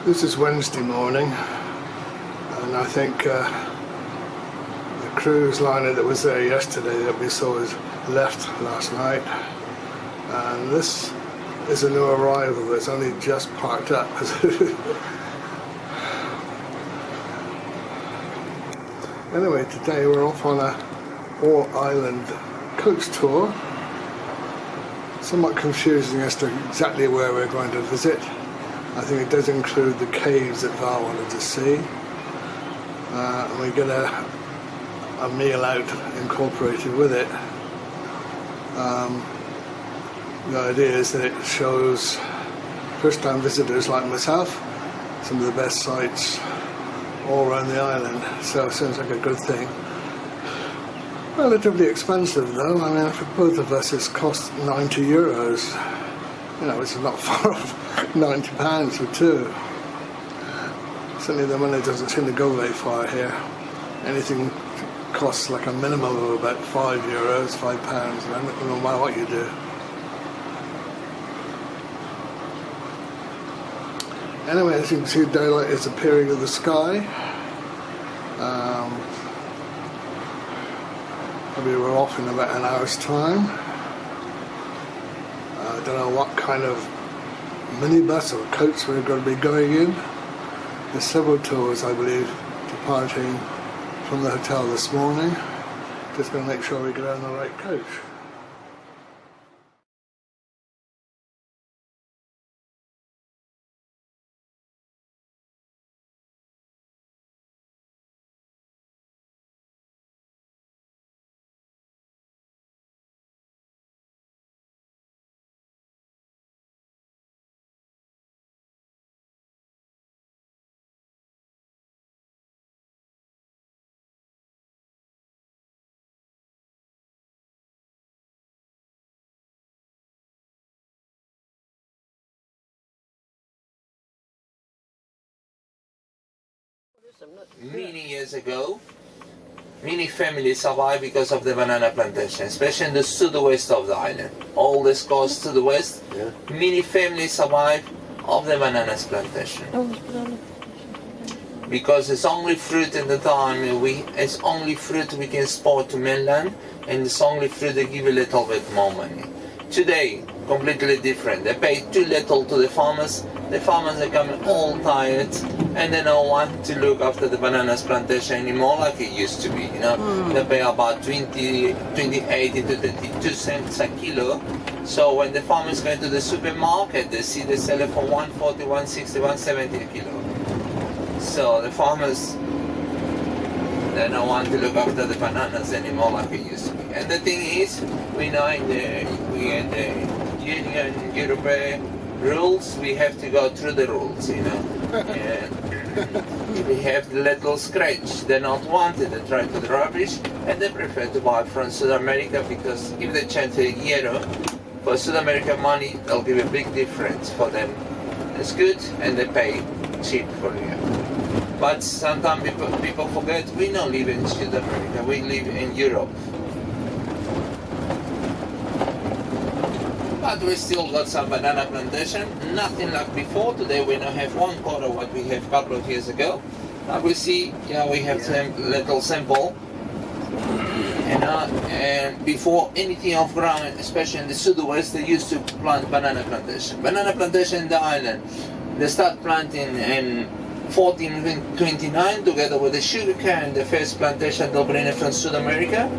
This is Wednesday morning, and I think the cruise liner that was there yesterday that we saw has left last night, and this is a new arrival that's only just parked up. Anyway, today we're off on a all-island coach tour. Somewhat confusing as to exactly where we're going to visit. I think it does include the caves that Val wanted to see. And we get a meal out incorporated with it. The idea is that it shows first-time visitors like myself some of the best sites all around the island, so it sounds like a good thing. Relatively expensive though. I mean, for both of us it's cost €90. You know, it's not far off £90 for two. Certainly the money doesn't seem to go very far here. Anything costs like a minimum of about €5, £5, no matter what you do. Anyway, as you can see, daylight is appearing in the sky. Probably we're off in about an hour's time. I don't know what kind of minibus or coach we're going to be going in. There's several tours, I believe, departing from the hotel this morning. Just going to make sure we get on the right coach. Many years ago, many families survived because of the banana plantation, especially in the southwest of the island. All this coast to the west, many families survive of the bananas plantation. Because it's only fruit at the time, it's only fruit we can export to mainland, and it's only fruit they give a little bit more money. Today, completely different. They pay too little to the farmers are coming all tired, and they don't want to look after the bananas plantation anymore like it used to be, you know. They pay about 28 to 32 cents a kilo. So when the farmers go to the supermarket, they sell it for 140, 160, 170 a kilo. So the farmers, they don't want to look after the bananas anymore like it used to be. And the thing is, we know in the Union European rules, we have to go through the rules, you know. We have the little scratch. They're not wanted. They try to rubbish, and they prefer to buy from South America, because if they change the euro for South American money, it'll give a big difference for them. It's good, and they pay cheap for it. But sometimes people forget we don't live in South America. We live in Europe. But we still got some banana plantation, nothing like before. Today we don't have 1/4 what we have a couple of years ago. But we see, we have some little sample. And before anything off ground, especially in the southwest, they used to plant banana plantation. Banana plantation in the island, they start planting in 1429 together with the sugar cane, the first plantation they'll bring it from South America.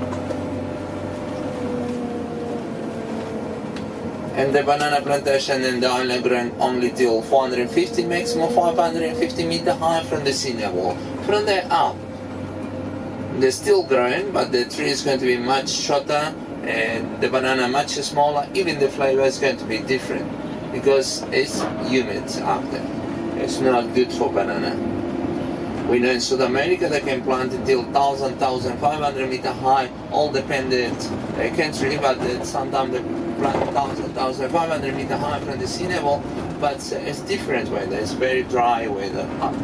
And the banana plantation in the island grown only till 450, maximum 550 meters high from the sea level. From there up, they're still growing, but the tree is going to be much shorter and the banana much smaller. Even the flavor is going to be different because it's humid up there. It's not good for banana. We know in South America they can plant until 1,000, 1,500 meters high, all dependent country, but sometimes they plant 1,000, 1,500 meters high from the sea level, but it's different weather, it's very dry weather up.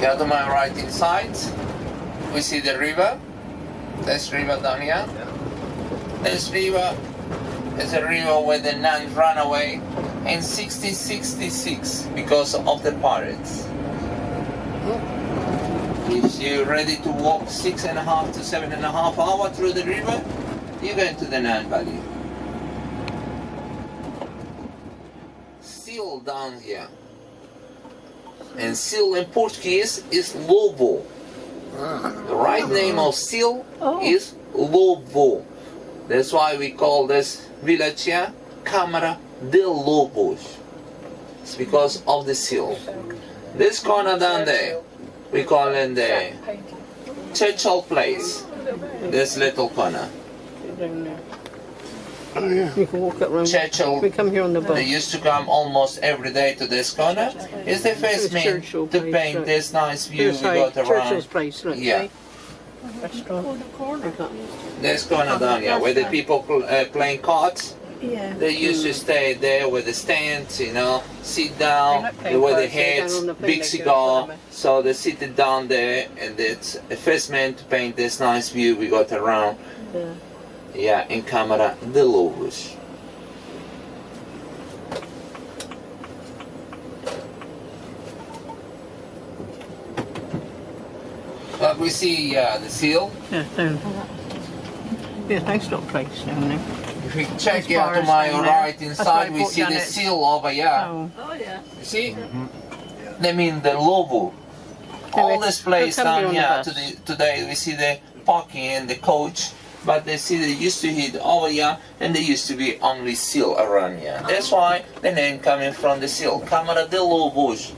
Go to my right hand side, we see the river. This river down here. This river is a river where the nuns ran away in 1666 because of the pirates. If you're ready to walk 6.5 to 7.5 hours through the river, you're going to the Nan Valley. Seal down here. And seal in Portuguese is lobo. The right name of seal is lobo. That's why we call this village here Câmara de Lobos. It's because of the seal. This corner down there, we call it the Churchill Place. This little corner. Oh yeah. You can walk up around. Churchill. We come here on the bus. They used to come almost every day to this corner. It's the first man Churchill to Place, paint right. this nice view we Suicide, got around. Churchill's Place, look, Yeah. see? Restaurant. This corner down here where the people playing cards. Yeah. They used to stay there with the stands, you know, sit down, They like with the playing cards, they heads, down on the thing, big they go cigar. somewhere. So they sit down there, and it's the first man to paint this nice view we got around. Yeah. Yeah, in Câmara de Lobos. But we see the seal. Yeah, down. Yeah, nice little place down there. If we check There's here to bars my down there. right That's inside, why I we put see down the it. seal over here. Oh. Oh yeah. You see? They mean the logo. All Okay, this place we'll come down here on here the bus. today we see the parking and the coach, but they see they used to hit over here and there used to be only seal around here. That's why the name coming from the seal, Câmara de Lobos.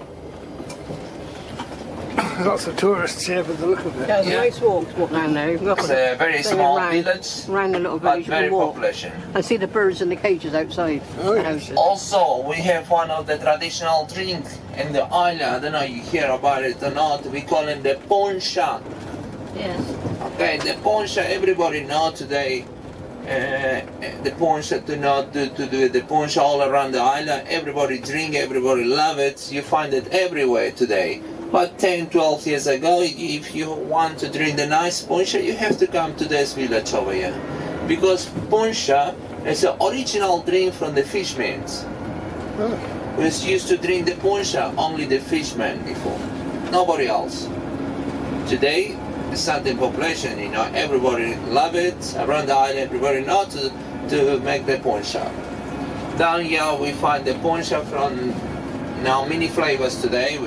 Lots of tourists here for the look of it. Yeah, it's Yeah. a nice walk down there. You can go up It's on a very Then small around- village, around the little but village you very can walk. population. And see the birds in the cages outside Oh, the yes. houses. Also, we have one of the traditional drink in the island. I don't know if you hear about it or not. We call it the poncha. Yes. Okay, the poncha, everybody know today. The poncha to do the poncha all around the island. Everybody drink, everybody love it. You find it everywhere today. But 10, 12 years ago, if you want to drink the nice poncha, you have to come to this village over here. Because poncha is an original drink from the fishermen. Oh. We used to drink the poncha, only the fishermen before. Nobody else. Today, the Sunday population, you know, everybody love it. Around the island, everybody know to make the poncha. Down here, we find the poncha from now many flavors today.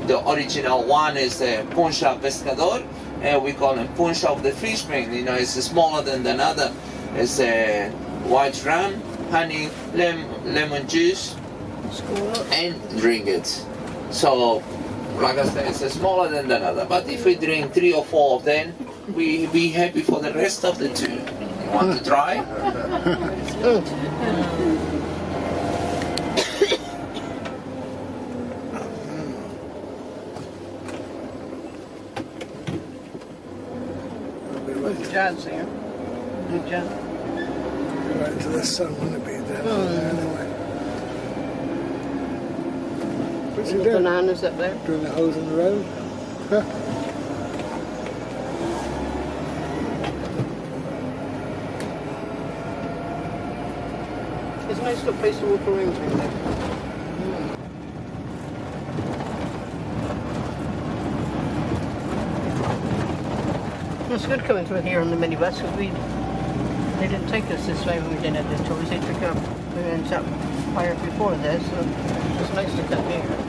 The original one is the poncha pescador, and we call it poncha of the fishermen. You know, it's smaller than another. It's a white rum, honey, lemon juice, and drink it. So, like I said, it's smaller than another. But if we drink 3 or 4 of them, we be happy for the rest of the 2. You want to try? Good jazz here. Good jazz. Right into the sun, wouldn't it be there? Anyway. What's he The doing? bananas up there. Doing the holes in the road? Huh? It's a nice little place to walk around through there. It's good coming through here on the minibus because they didn't take us this way when we did it the tours. They took up, we went up higher before this, so it's nice to come here.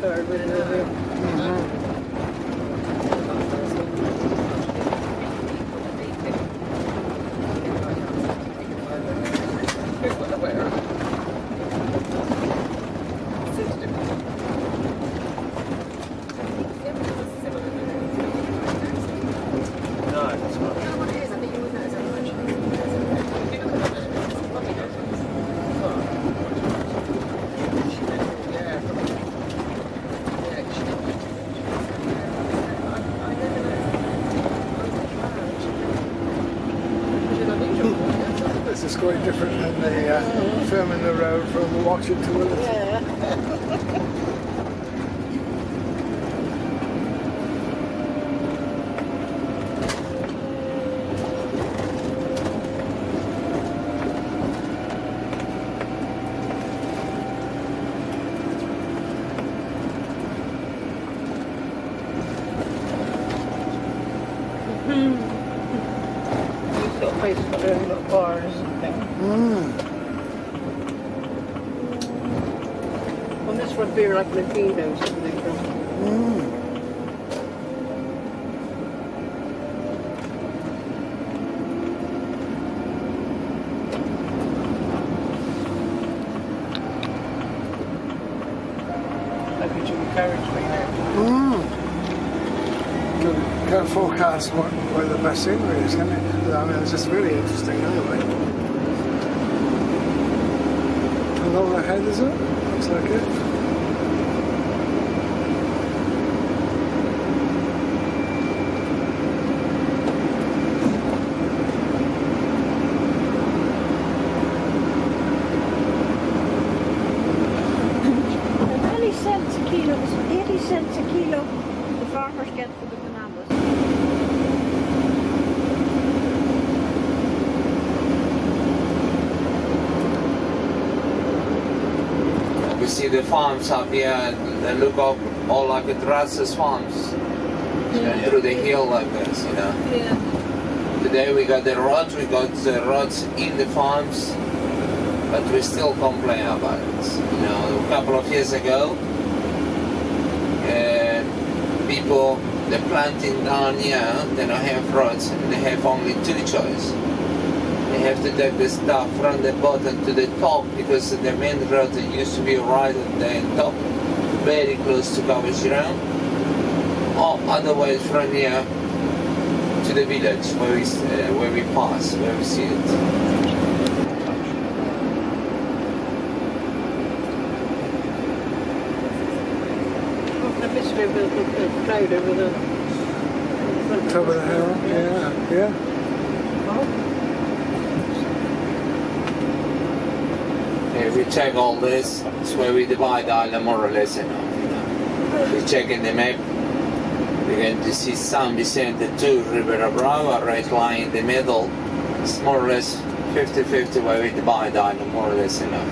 card with it over. This is quite different than the filming the road from Watching to Willis. Yeah. He's got a place for their little bars and things. Well, this would be like Latinos or something. Like a chicken carriageway there. Can't forecast where the best scenery is, can you? I mean, it's just really interesting anyway. And all ahead, is it? Looks like it. They're 80 cents a kilo. It's 80 cents a kilo the farmers get for the bananas. We see the farms up here, and they look up all like a Drass's farms. Through the hill like this, you know. Yeah. Today we got the roads in the farms, but we still complain about it. You know, a couple of years ago, people, they're planting down here, they don't have roads, and they have only two choices. They have to take the stuff from the bottom to the top, because the main road used to be right at the top, very close to Coventry, or otherwise from here to the village where we pass, where we see it. The mystery of the cloud over the Top of the hill, yeah. If we check all this, it's where we divide the island more or less enough. If we check in the map, we're going to see San Vicente to Ribera Brava, right lying in the middle. It's more or less 50-50 where we divide the island more or less enough.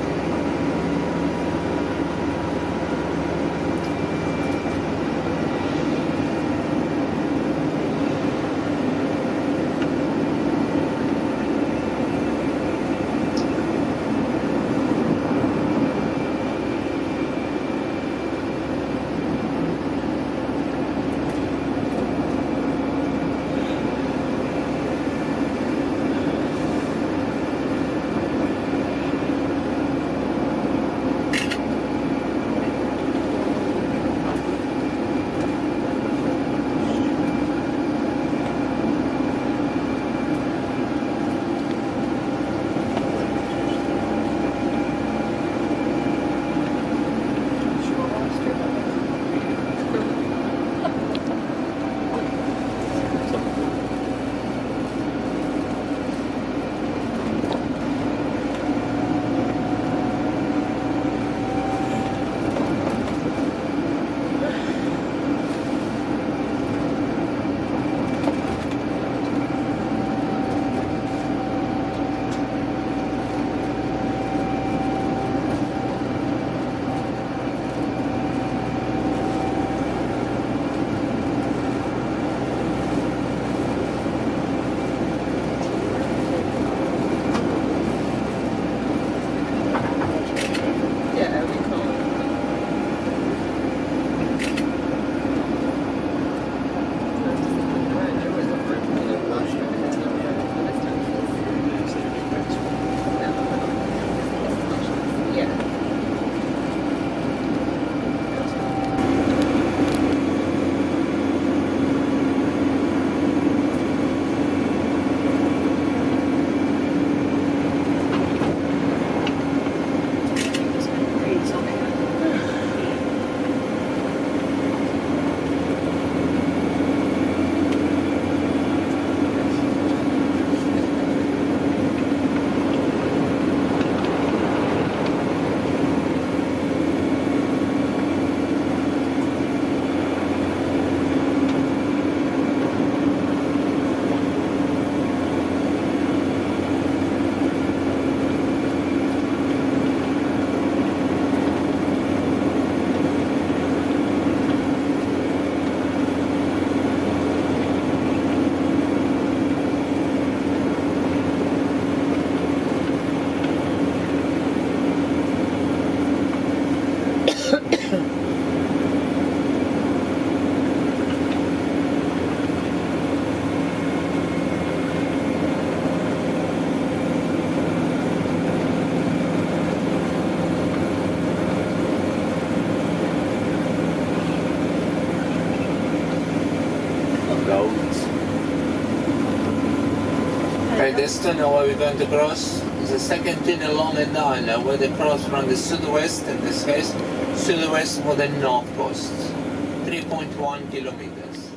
first tunnel where we're going to cross is the second tunnel along the Nile, where they cross from the southwest, in this case, southwest for the north coast. 3.1 kilometers.